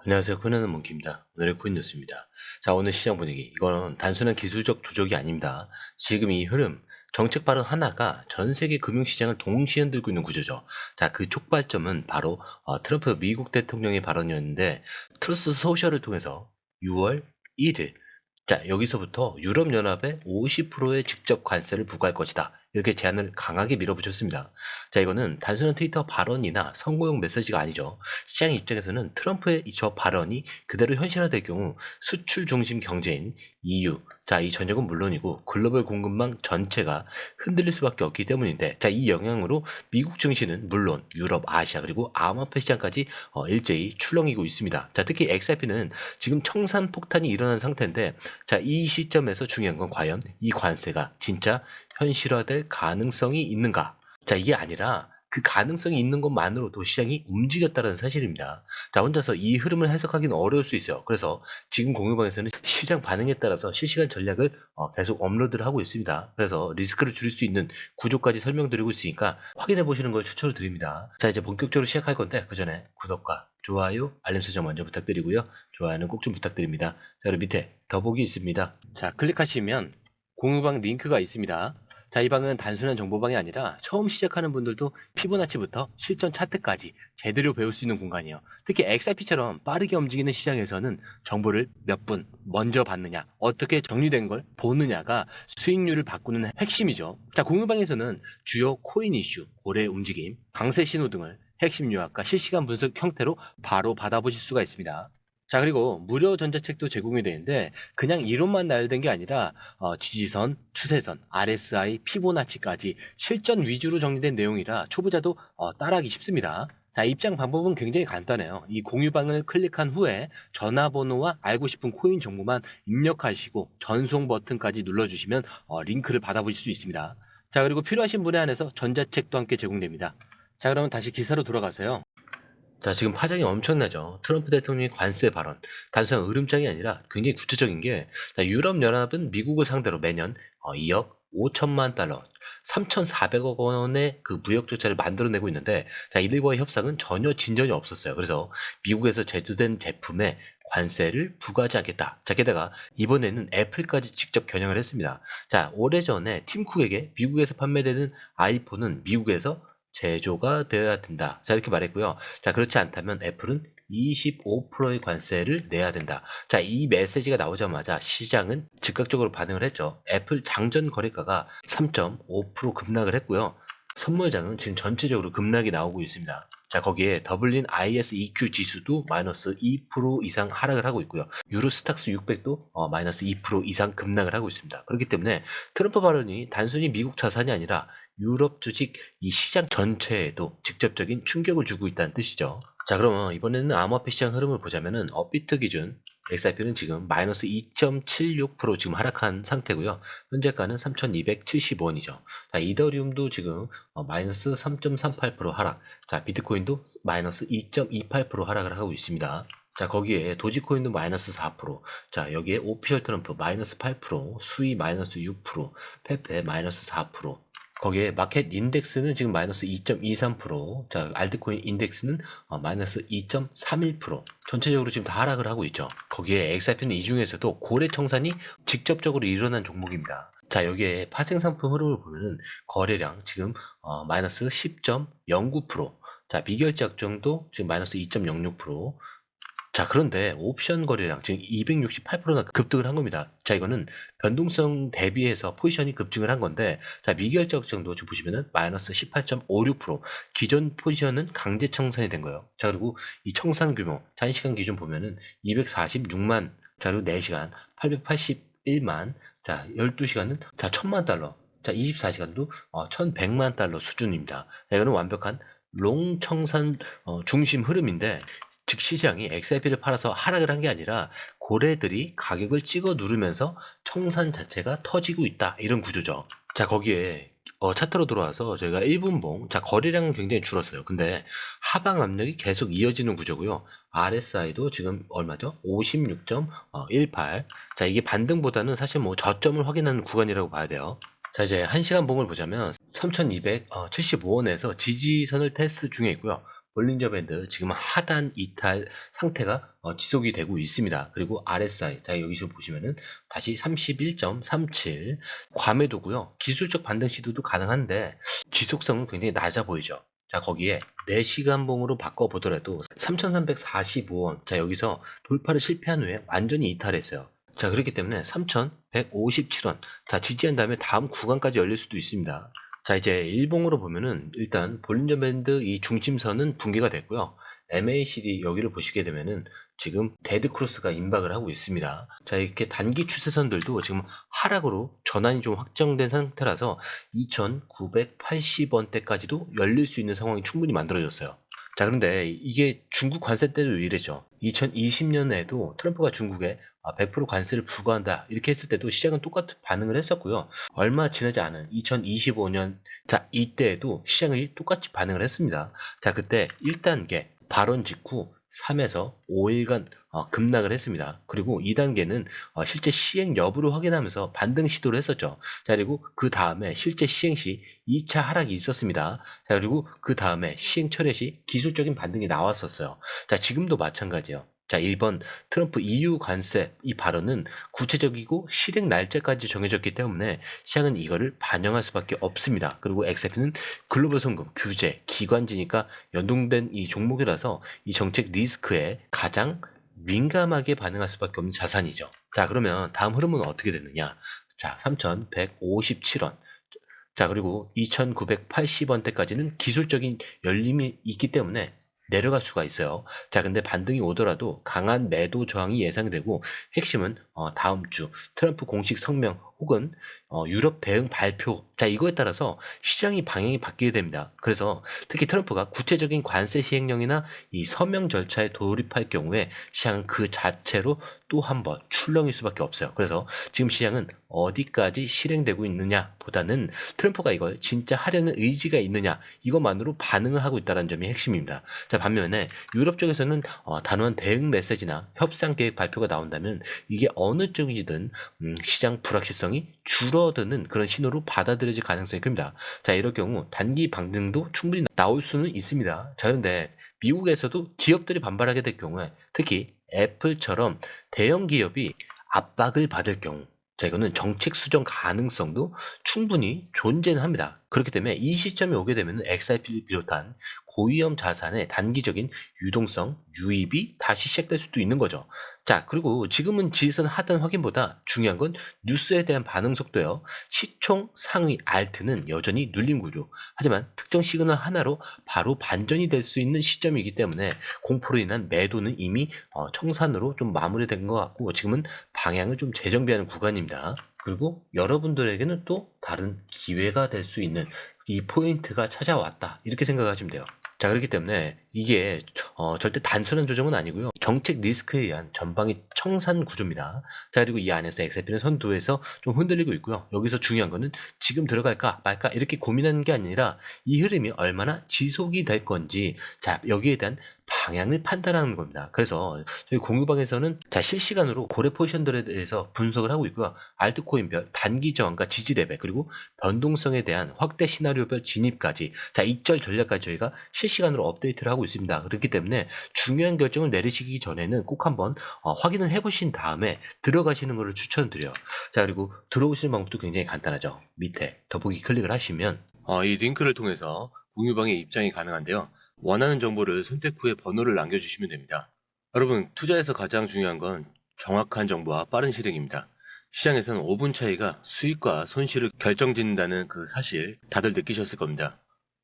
안녕하세요. 코인하는 몽키입니다. 오늘의 코인 뉴스입니다. 자, 오늘 시장 분위기. 이거는 단순한 기술적 조작이 아닙니다. 지금 이 흐름, 정책 발언 하나가 전 세계 금융시장을 동시에 흔들고 있는 구조죠. 자, 그 촉발점은 바로 트럼프 미국 대통령의 발언이었는데, 트루스 소셜을 통해서 6월 1일, 자, 여기서부터 유럽연합에 50%의 직접 관세를 부과할 것이다. 이렇게 제안을 강하게 밀어붙였습니다. 자, 이거는 단순한 트위터 발언이나 선거용 메시지가 아니죠. 시장 입장에서는 트럼프의 저 발언이 그대로 현실화될 경우 수출 중심 경제인 EU, 자, 이 전역은 물론이고 글로벌 공급망 전체가 흔들릴 수밖에 없기 때문인데, 자, 이 영향으로 미국 증시는 물론 유럽, 아시아 그리고 암호화폐 시장까지 일제히 출렁이고 있습니다. 자, 특히 XRP는 지금 청산 폭탄이 일어난 상태인데, 자, 이 시점에서 중요한 건 과연 이 관세가 진짜 현실화될 가능성이 있는가? 자, 이게 아니라 그 가능성이 있는 것만으로도 시장이 움직였다는 사실입니다. 자, 혼자서 이 흐름을 해석하기는 어려울 수 있어요. 그래서 지금 공유방에서는 시장 반응에 따라서 실시간 전략을 계속 업로드를 하고 있습니다. 그래서 리스크를 줄일 수 있는 구조까지 설명드리고 있으니까 확인해 보시는 걸 추천을 드립니다. 자, 이제 본격적으로 시작할 건데 그 전에 구독과 좋아요, 알림 설정 먼저 부탁드리고요. 좋아요는 꼭 좀 부탁드립니다. 자, 그리고 밑에 더보기 있습니다. 자, 클릭하시면 공유방 링크가 있습니다. 자, 이 방은 단순한 정보방이 아니라 처음 시작하는 분들도 피보나치부터 실전 차트까지 제대로 배울 수 있는 공간이에요. 특히 XRP처럼 빠르게 움직이는 시장에서는 정보를 몇 분 먼저 받느냐, 어떻게 정리된 걸 보느냐가 수익률을 바꾸는 핵심이죠. 자, 공유방에서는 주요 코인 이슈, 고래 움직임, 강세 신호 등을 핵심 요약과 실시간 분석 형태로 바로 받아보실 수가 있습니다. 자, 그리고 무료 전자책도 제공이 되는데 그냥 이론만 나열된 게 아니라 지지선, 추세선, RSI, 피보나치까지 실전 위주로 정리된 내용이라 초보자도 따라하기 쉽습니다. 자, 입장 방법은 굉장히 간단해요. 이 공유방을 클릭한 후에 전화번호와 알고 싶은 코인 정보만 입력하시고 전송 버튼까지 눌러주시면 링크를 받아보실 수 있습니다. 자, 그리고 필요하신 분에 한해서 전자책도 함께 제공됩니다. 자, 그러면 다시 기사로 돌아가세요. 자, 지금 파장이 엄청나죠. 트럼프 대통령의 관세 발언. 단순한 으름장이 아니라 굉장히 구체적인 게, 자, 유럽연합은 미국을 상대로 매년 2억 5천만 달러, 3,400억 원의 그 무역 적자를 만들어내고 있는데, 자, 이들과의 협상은 전혀 진전이 없었어요. 그래서 미국에서 제조된 제품에 관세를 부과하지 않겠다. 자, 게다가 이번에는 애플까지 직접 겨냥을 했습니다. 자, 오래전에 팀 쿡에게 미국에서 판매되는 아이폰은 미국에서 제조가 되어야 된다. 자, 이렇게 말했고요. 자, 그렇지 않다면 애플은 25%의 관세를 내야 된다. 자, 이 메시지가 나오자마자 시장은 즉각적으로 반응을 했죠. 애플 장전 거래가가 3.5% 급락을 했고요. 선물장은 지금 전체적으로 급락이 나오고 있습니다. 자, 거기에 더블린 ISEQ 지수도 마이너스 2% 이상 하락을 하고 있고요. 유로스탁스 600도 마이너스 2% 이상 급락을 하고 있습니다. 그렇기 때문에 트럼프 발언이 단순히 미국 자산이 아니라 유럽 주식 이 시장 전체에도 직접적인 충격을 주고 있다는 뜻이죠. 자, 그러면 이번에는 암호화폐 시장 흐름을 보자면은 업비트 기준 XRP는 지금 마이너스 2.76% 지금 하락한 상태고요. 현재가는 3,270원이죠. 자, 이더리움도 지금 마이너스 3.38% 하락. 자, 비트코인도 마이너스 2.28% 하락을 하고 있습니다. 자, 거기에 도지코인도 마이너스 4%. 자, 여기에 오피셜 트럼프 마이너스 8%, 수이 마이너스 6%, 페페 마이너스 4%. 거기에 마켓 인덱스는 지금 마이너스 2.23%, 자, 알트코인 인덱스는 마이너스 2.31%. 전체적으로 지금 다 하락을 하고 있죠. 거기에 XRP는 이 중에서도 고래 청산이 직접적으로 일어난 종목입니다. 자, 여기에 파생 상품 흐름을 보면은 거래량 지금 마이너스 10.09%, 자, 미결제 약정도 지금 마이너스 2.06%. 자, 그런데 옵션 거래량 지금 268%나 급등을 한 겁니다. 자, 이거는 변동성 대비해서 포지션이 급증을 한 건데, 자, 미결제 약정도 지금 보시면은 마이너스 18.56%. 기존 포지션은 강제 청산이 된 거예요. 자, 그리고 이 청산 규모, 단시간 기준 보면은 246만, 자, 그리고 4시간 881만, 자, 12시간은 자, 1000만 달러. 자, 24시간도 1100만 달러 수준입니다. 자, 이거는 완벽한 롱 청산 중심 흐름인데, 즉 시장이 XRP를 팔아서 하락을 한 게 아니라 고래들이 가격을 찍어 누르면서 청산 자체가 터지고 있다, 이런 구조죠. 자, 거기에 차트로 들어와서 저희가 1분봉, 자, 거래량은 굉장히 줄었어요. 근데 하방 압력이 계속 이어지는 구조고요. RSI도 지금 얼마죠? 56.18. 자, 이게 반등보다는 사실 뭐 저점을 확인하는 구간이라고 봐야 돼요. 자, 이제 1시간 봉을 보자면 3,275원에서 지지선을 테스트 중에 있고요. 볼린저 밴드 지금 하단 이탈 상태가 지속이 되고 있습니다. 그리고 RSI, 자 여기서 보시면은 다시 31.37 과매도고요. 기술적 반등 시도도 가능한데 지속성은 굉장히 낮아 보이죠. 자 거기에 4시간 봉으로 바꿔보더라도 3,345원, 자 여기서 돌파를 실패한 후에 완전히 이탈했어요. 자 그렇기 때문에 3,157원, 자 지지한 다음에 다음 구간까지 열릴 수도 있습니다. 자 이제 일봉으로 보면은 일단 볼린저 밴드 이 중심선은 붕괴가 됐고요. MACD 여기를 보시게 되면은 지금 데드 크로스가 임박을 하고 있습니다. 자 이렇게 단기 추세선들도 지금 하락으로 전환이 좀 확정된 상태라서 2,980원대까지도 열릴 수 있는 상황이 충분히 만들어졌어요. 자 그런데 이게 중국 관세 때도 이랬죠. 2020년에도 트럼프가 중국에 100% 관세를 부과한다 이렇게 했을 때도 시장은 똑같은 반응을 했었고요. 얼마 지나지 않은 2025년 자 이때에도 시장이 똑같이 반응을 했습니다. 자 그때 1단계 발언 직후 3에서 5일간 급락을 했습니다. 그리고 2단계는 실제 시행 여부를 확인하면서 반등 시도를 했었죠. 자 그리고 그 다음에 실제 시행 시 2차 하락이 있었습니다. 자 그리고 그 다음에 시행 철회 시 기술적인 반등이 나왔었어요. 자 지금도 마찬가지예요. 자 이번 트럼프 EU 관세 이 발언은 구체적이고 실행 날짜까지 정해졌기 때문에 시장은 이거를 반영할 수밖에 없습니다. 그리고 XRP는 글로벌 송금, 규제, 기관지니까 연동된 이 종목이라서 이 정책 리스크에 가장 민감하게 반응할 수밖에 없는 자산이죠. 자 그러면 다음 흐름은 어떻게 되느냐. 자 3,157원, 자 그리고 2,980원대까지는 기술적인 열림이 있기 때문에 내려갈 수가 있어요. 자 근데 반등이 오더라도 강한 매도 저항이 예상되고 핵심은 다음 주 트럼프 공식 성명 혹은 유럽 대응 발표, 자 이거에 따라서 시장이 방향이 바뀌게 됩니다. 그래서 특히 트럼프가 구체적인 관세 시행령이나 이 서명 절차에 돌입할 경우에 시장은 그 자체로 또 한 번 출렁일 수밖에 없어요. 그래서 지금 시장은 어디까지 실행되고 있느냐 보다는 트럼프가 이걸 진짜 하려는 의지가 있느냐 이것만으로 반응을 하고 있다는 점이 핵심입니다. 자 반면에 유럽 쪽에서는 단호한 대응 메시지나 협상 계획 발표가 나온다면 이게 어느 쪽이든 시장 불확실성이 줄어드는 그런 신호로 받아들여질 가능성이 큽니다. 자 이럴 경우 단기 반등도 충분히 나올 수는 있습니다. 자 그런데 미국에서도 기업들이 반발하게 될 경우에 특히 애플처럼 대형 기업이 압박을 받을 경우, 자 이거는 정책 수정 가능성도 충분히 존재는 합니다. 그렇기 때문에 이 시점에 오게 되면 XRP를 비롯한 고위험 자산의 단기적인 유동성, 유입이 다시 시작될 수도 있는 거죠. 자 그리고 지금은 지선 하단 확인보다 중요한 건 뉴스에 대한 반응 속도예요. 시총 상위 알트는 여전히 눌림 구조, 하지만 특정 시그널 하나로 바로 반전이 될 수 있는 시점이기 때문에 공포로 인한 매도는 이미 청산으로 좀 마무리된 것 같고 지금은 방향을 좀 재정비하는 구간입니다. 그리고 여러분들에게는 또 다른 기회가 될 수 있는 이 포인트가 찾아왔다 이렇게 생각하시면 돼요. 자 그렇기 때문에 이게 절대 단순한 조정은 아니고요. 정책 리스크에 의한 전방위 청산 구조입니다. 자 그리고 이 안에서 XRP는 선두에서 좀 흔들리고 있고요. 여기서 중요한 거는 지금 들어갈까 말까 이렇게 고민하는 게 아니라 이 흐름이 얼마나 지속이 될 건지, 자 여기에 대한 방향을 판단하는 겁니다. 그래서 저희 공유방에서는 자 실시간으로 고래 포지션들에 대해서 분석을 하고 있고요. 알트코인별 단기 저항과 지지 레벨 그리고 변동성에 대한 확대 시나리오별 진입까지, 자 익절 전략까지 저희가 실시간으로 업데이트를 하고 있습니다. 그렇기 때문에 중요한 결정을 내리시기 전에는 꼭 한번 확인을 해보신 다음에 들어가시는 것을 추천드려요. 자 그리고 들어오시는 방법도 굉장히 간단하죠. 밑에 더보기 클릭을 하시면 이 링크를 통해서 공유방에 입장이 가능한데요. 원하는 정보를 선택 후에 번호를 남겨주시면 됩니다. 여러분 투자에서 가장 중요한 건 정확한 정보와 빠른 실행입니다. 시장에서는 5분 차이가 수익과 손실을 결정짓는다는 그 사실 다들 느끼셨을 겁니다.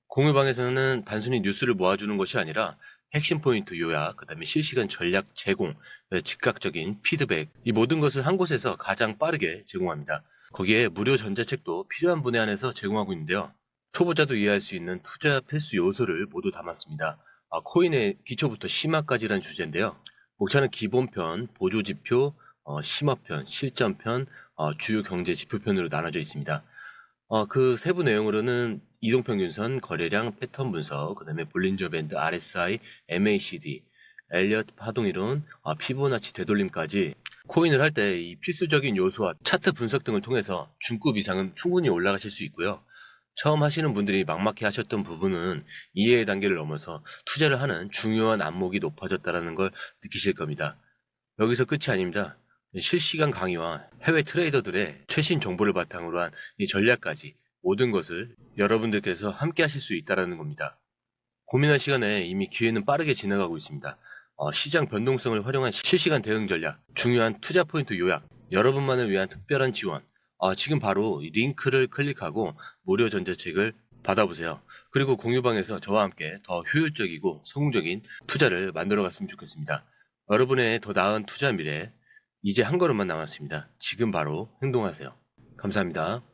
공유방에서는 단순히 뉴스를 모아주는 것이 아니라 핵심 포인트 요약, 그 다음에 실시간 전략 제공, 즉각적인 피드백, 이 모든 것을 한 곳에서 가장 빠르게 제공합니다. 거기에 무료 전자책도 필요한 분에 한해서 제공하고 있는데요. 초보자도 이해할 수 있는 투자 필수 요소를 모두 담았습니다. 코인의 기초부터 심화까지란 주제인데요. 목차는 기본편, 보조지표, 심화편, 실전편, 주요 경제 지표편으로 나눠져 있습니다. 그 세부 내용으로는 이동평균선, 거래량, 패턴 분석, 그 다음에 볼린저 밴드, RSI, MACD, 엘리엇 파동이론, 피보나치 되돌림까지 코인을 할 때 이 필수적인 요소와 차트 분석 등을 통해서 중급 이상은 충분히 올라가실 수 있고요. 처음 하시는 분들이 막막해 하셨던 부분은 이해의 단계를 넘어서 투자를 하는 중요한 안목이 높아졌다는 걸 느끼실 겁니다. 여기서 끝이 아닙니다. 실시간 강의와 해외 트레이더들의 최신 정보를 바탕으로 한 이 전략까지 모든 것을 여러분들께서 함께 하실 수 있다는 겁니다. 고민할 시간에 이미 기회는 빠르게 지나가고 있습니다. 시장 변동성을 활용한 실시간 대응 전략, 중요한 투자 포인트 요약, 여러분만을 위한 특별한 지원. 지금 바로 이 링크를 클릭하고 무료 전자책을 받아보세요. 그리고 공유방에서 저와 함께 더 효율적이고 성공적인 투자를 만들어 갔으면 좋겠습니다. 여러분의 더 나은 투자 미래, 이제 한 걸음만 남았습니다. 지금 바로 행동하세요. 감사합니다.